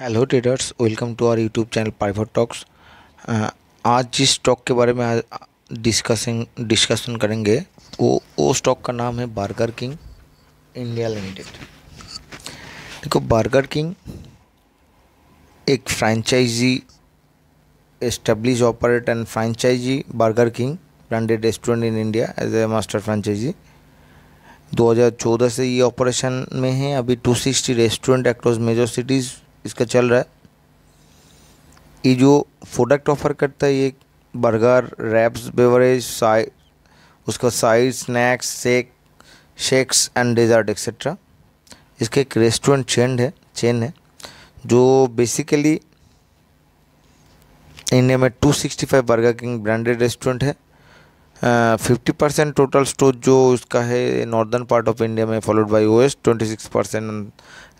Hello traders, welcome to our YouTube channel pivot talks. आज जिस stock के बारे में आज डिस्कशन करेंगे वो स्टॉक का नाम है बर्गर किंग इंडिया लिमिटेड। देखो, बर्गर किंग एक franchisee establish operate and franchisee Burger King branded restaurant in India as a master franchisee. 2014 से ये ऑपरेशन में है। अभी 260 रेस्टोरेंट अक्रॉस मेजर सिटीज़ इसका चल रहा है। ये जो प्रोडक्ट ऑफर करता है ये बर्गर, रैप्स, बेवरेज, उसका side snacks, shakes and dessert etcetera. इसका एक रेस्टोरेंट चेन है जो बेसिकली इंडिया में 265 बर्गर किंग ब्रांडेड रेस्टोरेंट है। 50% टोटल स्टोर जो इसका है नॉर्दर्न पार्ट ऑफ इंडिया में, followed by west 26%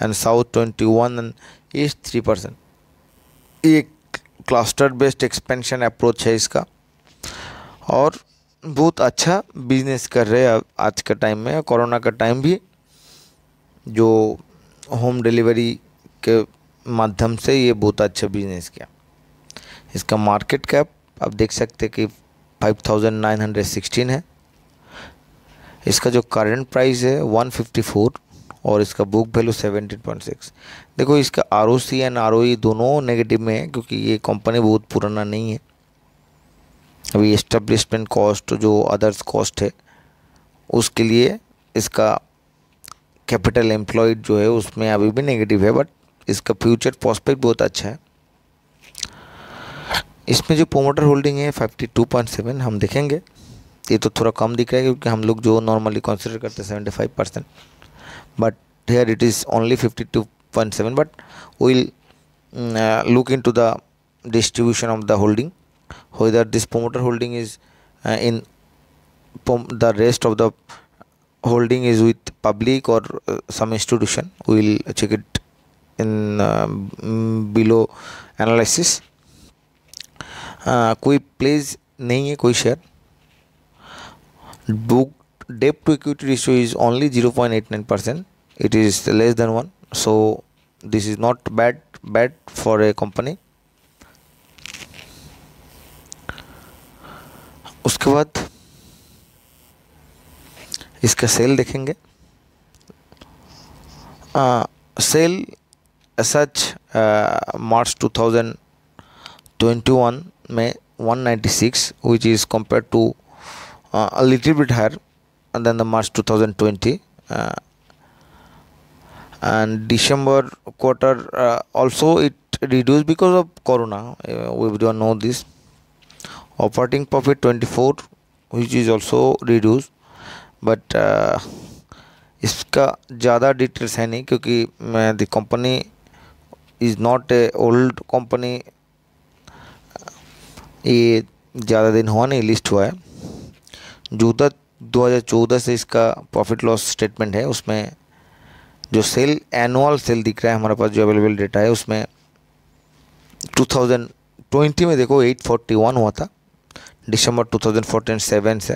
and south 21 and east 3%। ये क्लस्टर बेस्ड एक्सपेंशन अप्रोच है इसका, और बहुत अच्छा बिजनेस कर रहे हैं आज का टाइम में। कोरोना का टाइम भी जो होम डिलीवरी के माध्यम से ये बहुत अच्छा बिजनेस किया। इसका मार्केट कैप आप देख सकते हैं कि 5916 है। इसका जो करंट प्राइस है 154 और इसका बुक वैल्यू 17.6। देखो, इसका ROC एंड ROE दोनों नेगेटिव में है क्योंकि ये कंपनी बहुत पुराना नहीं है। अभी एस्टेब्लिशमेंट कॉस्ट जो अदर्स कॉस्ट है उसके लिए इसका कैपिटल एम्प्लॉयड जो है उसमें अभी भी नेगेटिव है, बट इसका फ्यूचर प्रोस्पेक्ट बहुत अच्छा है। इसमें जो प्रोमोटर होल्डिंग है 52.7 हम देखेंगे। ये तो थोड़ा कम दिख रहा है क्योंकि हम लोग जो नॉर्मली कंसिडर करते हैं 75%, but here it is only 52.7, but we'll look into the distribution of the holding, whether this promoter holding is in the rest of the holding is with public or some institution. We'll check it in below analysis. कोई place नहीं है, कोई share. Book debt to equity ratio is only 0.89%. It is less than 1, so this is not bad for a company. उसके बाद इसका cell देखेंगे। Cell सच मार्च 2021 में 196, which is compared to a little bit higher than the March 2020, and December quarter also it reduced because of Corona. We don't know this. Operating profit 24, which is also reduced, but इसका ज़्यादा details है नहीं क्योंकि the company is not a old company. ये ज़्यादा दिन हुआ नहीं लिस्ट हुआ है। 2014 से इसका प्रॉफिट लॉस स्टेटमेंट है, उसमें जो सेल एनुअल सेल दिख रहा है हमारे पास जो अवेलेबल डेटा है उसमें 2020 में देखो 841 हुआ था, दिसंबर 2014 7 से।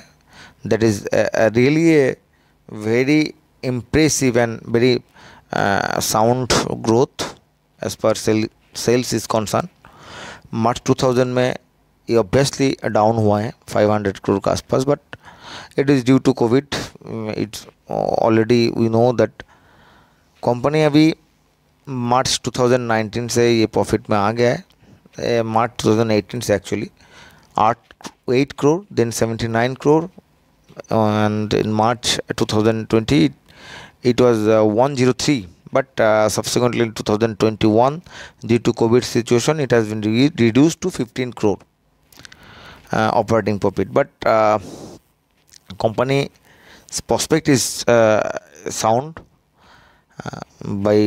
That is really a very impressive and very sound growth as पर सेल्स इज कंसर्न। मार्च 2000 में ये ऑब्वियसली डाउन हुआ है 500 करोड़ के आसपास, but it is due to COVID. It's already we know that company अभी मार्च 2019 से ये प्रॉफिट में आ गया है। मार्च 2018 से actually 8 crore, then 79 crore, and in March 2020 it was 103, but subsequently in 2021 due to COVID situation it has been reduced to 15 crore operating profit, but company's prospect is sound. By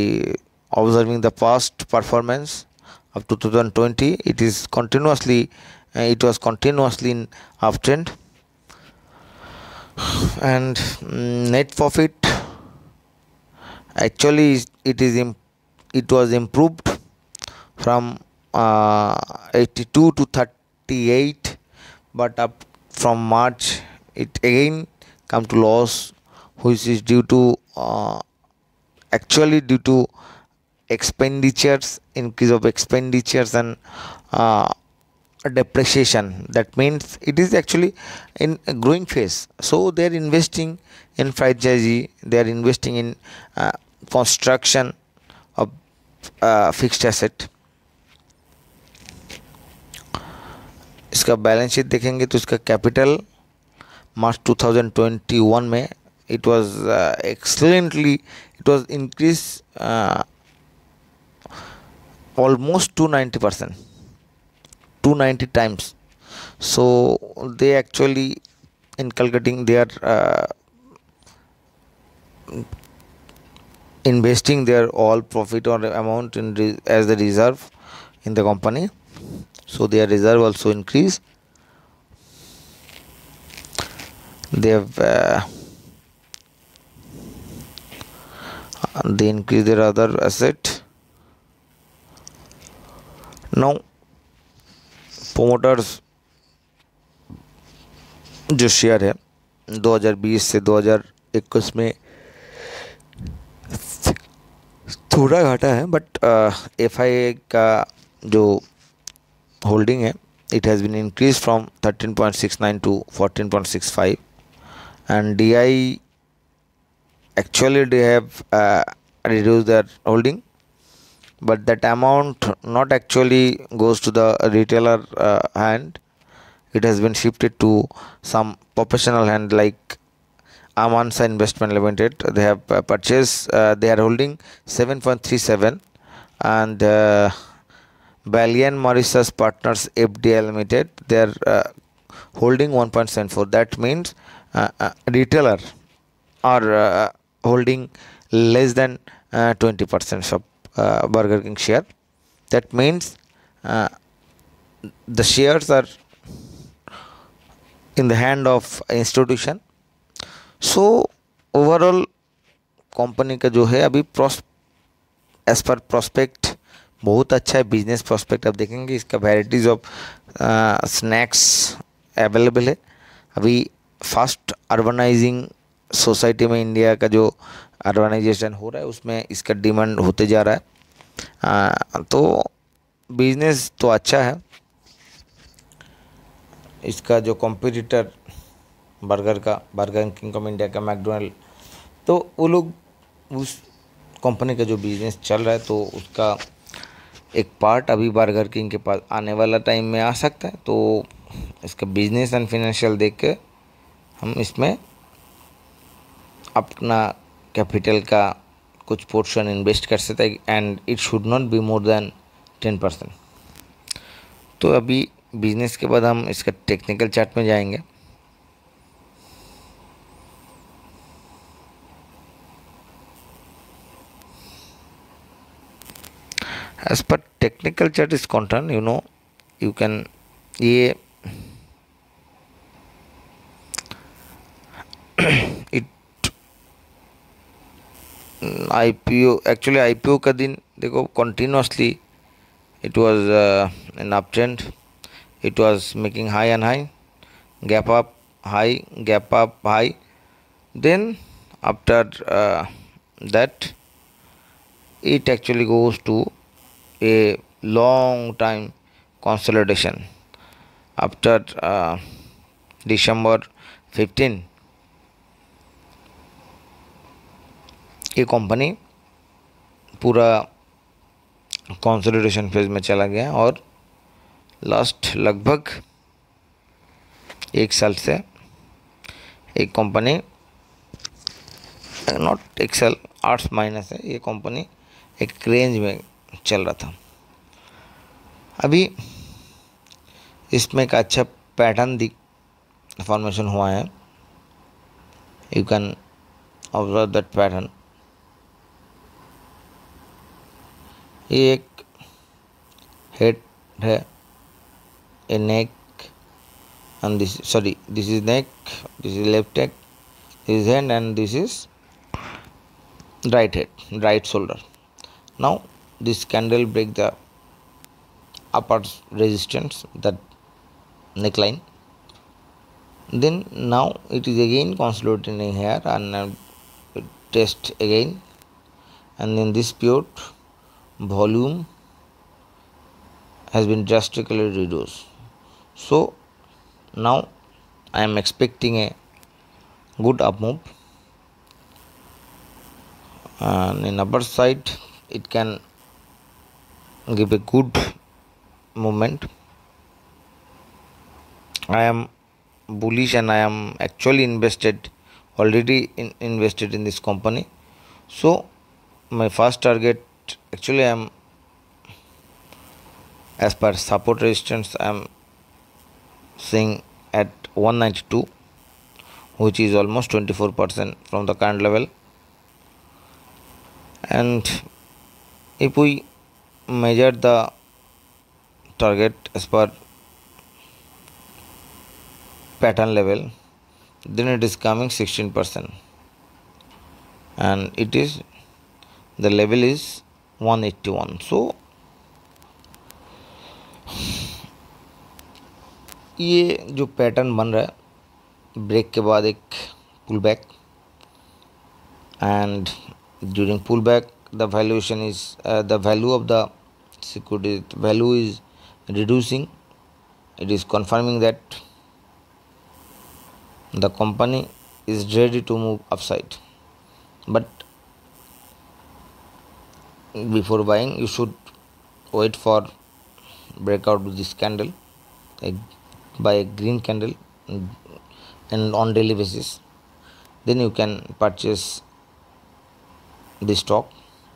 observing the past performance of 2020, it was continuously in uptrend, and net profit actually it was improved from 82 to 38, but up from March it again come to loss, which is due to actually due to expenditures, increase of expenditures, and uh, depreciation. That means it is actually in a growing phase, so they are investing in franchisee, they are investing in construction of fixed asset. इसका balance sheet देखेंगे तो इसका capital मार्च 2021 में it was excellently, it was increased almost 290%, 290 times. So they actually inculcating, they are investing their all profit or amount in as the reserve in the company, so their reserve also increase. They have they increase their other asset. Now promoters जो share है 2020 से 2021 में थोड़ा घटा है, but FIA का जो holding है it has been increased from 13.69 to 14.65, and DI actually they have reduced their holding, but that amount not actually goes to the retailer hand. It has been shifted to some professional hand like Amansa Investment Limited. They have purchased, they are holding 7.37, and Balian Mauritius Partners FDI Limited, they are holding 1.74. That means retailer are holding less than 20% of Burger King share. That means the shares are in the hand of institution. So overall company का जो है अभी as per prospect बहुत अच्छा है, business prospect. अब देखेंगे इसका वैराइटीज़ ऑफ स्नैक्स अवेलेबल है। अभी फास्ट अर्बनाइजिंग सोसाइटी में इंडिया का जो अर्बनाइजेशन हो रहा है उसमें इसका डिमांड होते जा रहा है, तो बिजनेस तो अच्छा है। इसका जो competitor burger king of India का मैकडोनल्ड, तो वो लोग उस कंपनी का जो बिज़नेस चल रहा है तो उसका एक पार्ट अभी बर्गर किंग के पास आने वाला टाइम में आ सकता है। तो इसका बिजनेस एंड फाइनेंशियल देख के हम इसमें अपना कैपिटल का कुछ पोर्शन इन्वेस्ट कर सकते हैं, and it should not be more than 10%। तो अभी बिजनेस के बाद हम इसका टेक्निकल चार्ट में जाएंगे। As per technical chart is concerned, you can ये it IPO का दिन देखो continuously it was an uptrend. It was making high and high, gap up, high, gap up, high. Then after that it actually goes to a long time consolidation. After December 15 ये company पूरा consolidation phase में चला गया और last लगभग एक साल से एक company not excel arts minus है, ये कंपनी एक रेंज में चल रहा था। अभी इसमें एक अच्छा पैटर्न फॉर्मेशन हुआ है। You can observe that pattern. ये एक हेड है, ए नेक, and this is neck, this is left neck, this is hand, and this is right head, right shoulder. Now this candle break the upper resistance, that neckline. Then now it is again consolidating here and test again, and then this period volume has been drastically reduced. So now I am expecting a good up move, and in upper side it can give a good movement. I am bullish and I am actually invested in this company. So my first target, actually I am, as per support resistance, I am seeing at 192, which is almost 24% from the current level. And if we measure the target as per pattern level, then it is coming 16%, and it is, the level is 181. So ये जो pattern बन रहा है, break के बाद एक pull back, and during pull back the valuation is the value of the security value is reducing. It is confirming that the company is ready to move upside, but before buying you should wait for breakout with this candle, by a green candle, and on daily basis, then you can purchase the stock.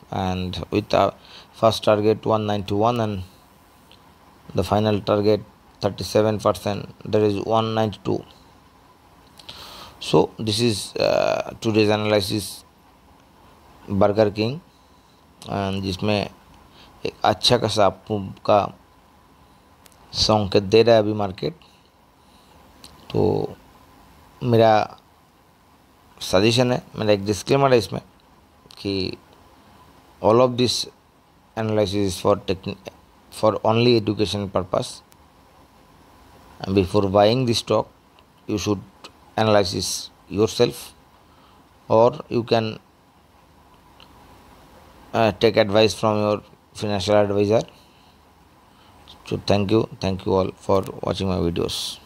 And with the first target 191 and the final target 37%, there is 192. So this is today's analysis burger king, जिसमें एक अच्छा खासा आपका संकेत दे रहा है अभी market. तो मेरा सजेशन है, मेरा एक डिस्क्लेमर है इसमें कि all of this analysis is for only education purpose, and before buying the stock you should analyze this yourself, or you can take advice from your financial advisor. So thank you all for watching my videos.